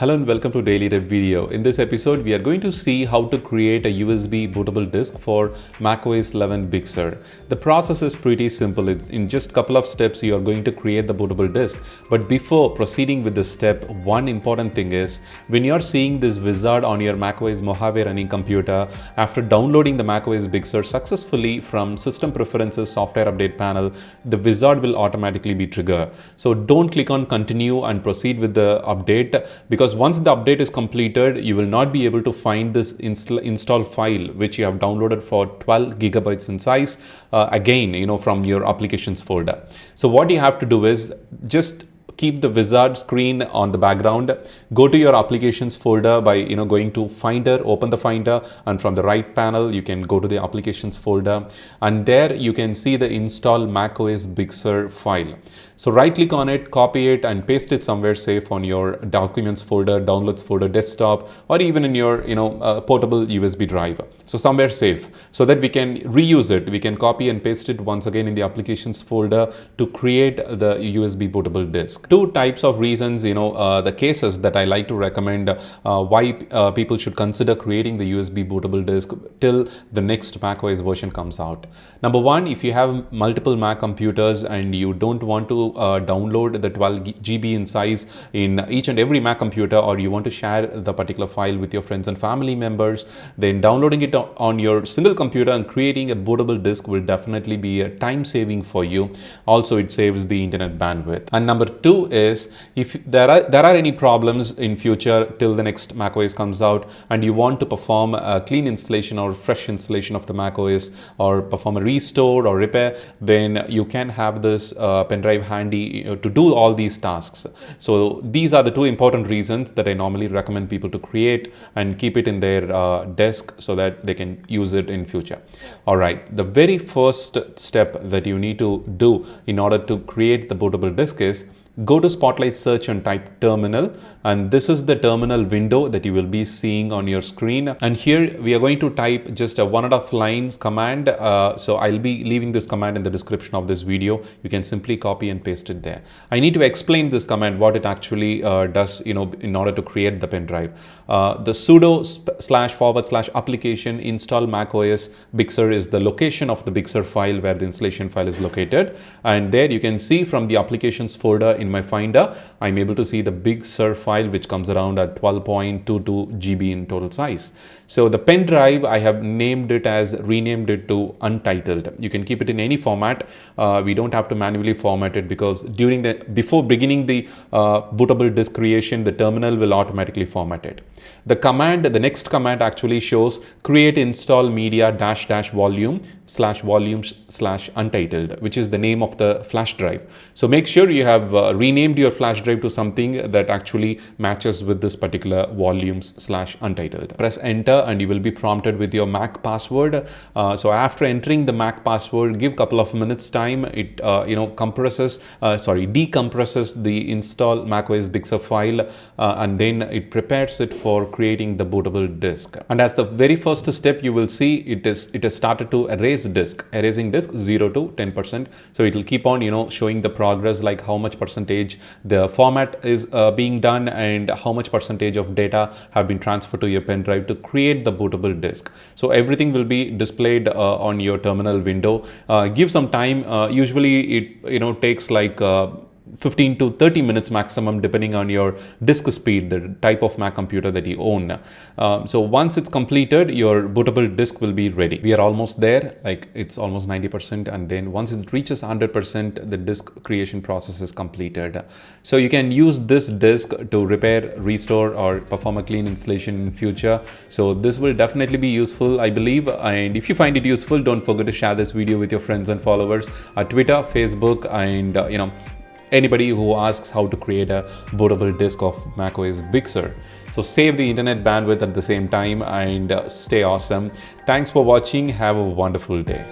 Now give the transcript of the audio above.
Hello and welcome to Daily Dev Video. In this episode, we are going to see how to create a USB bootable disk for macOS 11 Big Sur. The process is pretty simple. It's in just a couple of steps you are going to create the bootable disk. But before proceeding with this step, one important thing is when you are seeing this wizard on your macOS Mojave running computer, after downloading the macOS Big Sur successfully from System Preferences Software Update panel, the wizard will automatically be triggered. So don't click on continue and proceed with the update, because once the update is completed, you will not be able to find this install file which you have downloaded for 12 gigabytes in size again, from your applications folder. So what you have to do is just keep the wizard screen on the background. Go to your applications folder by going to Finder, open the Finder, and from the right panel you can go to the applications folder, and there you can see the install macOS Big Sur file. So right click on it, copy it and paste it somewhere safe on your documents folder, downloads folder, desktop, or even in your portable USB drive. So somewhere safe, so that we can reuse it. We can copy and paste it once again in the applications folder to create the USB bootable disk. Two types of reasons, the cases that I like to recommend why people should consider creating the USB bootable disk till the next macOS version comes out. Number one, if you have multiple Mac computers and you don't want to download the 12 GB in size in each and every Mac computer, or you want to share the particular file with your friends and family members, then downloading it on your single computer and creating a bootable disk will definitely be a time saving for you. Also, it saves the internet bandwidth. And number two is, if there are any problems in future till the next macOS comes out and you want to perform a clean installation or fresh installation of the macOS, or perform a restore or repair, then you can have this pen drive handy to do all these tasks. So these are the two important reasons that I normally recommend people to create and keep it in their desk so that they can use it in future. All right, the very first step that you need to do in order to create the bootable disk is go to Spotlight Search and type terminal, and this is the terminal window that you will be seeing on your screen. And here we are going to type just a 1.5 lines command. So I'll be leaving this command in the description of this video. You can simply copy and paste it there. I need to explain this command, what it actually does, in order to create the pen drive. The sudo / application install macOS Big Sur is the location of the Big Sur file where the installation file is located. And there you can see from the applications folder in my Finder, I'm able to see the Big Sur file, which comes around at 12.22 GB in total size. So the pen drive, I have renamed it to Untitled. You can keep it in any format. We don't have to manually format it, because before beginning the bootable disk creation, the terminal will automatically format it. The next command actually shows create install media -- volume / untitled, which is the name of the flash drive. So make sure you have renamed your flash drive to something that actually matches with this particular volumes / untitled. Press enter and you will be prompted with your Mac password. So after entering the Mac password, give a couple of minutes time. It decompresses the install macOS Big Sur file, and then it prepares it for creating the bootable disk. And as the very first step, you will see it has started to erasing disk 0 to 10%. So it will keep on showing the progress, like how much percentage the format is being done and how much percentage of data have been transferred to your pen drive to create the bootable disk. So everything will be displayed on your terminal window. Give some time. Usually it takes like 15 to 30 minutes maximum, depending on your disk speed, the type of Mac computer that you own. So once it's completed, your bootable disk will be ready. We are almost there, like it's almost 90%, and then once it reaches 100%, the disk creation process is completed. So you can use this disk to repair, restore, or perform a clean installation in future. So this will definitely be useful, I believe. And if you find it useful, don't forget to share this video with your friends and followers at Twitter, Facebook, and anybody who asks how to create a bootable disk of macOS Big Sur. So save the internet bandwidth at the same time and stay awesome. Thanks for watching. Have a wonderful day.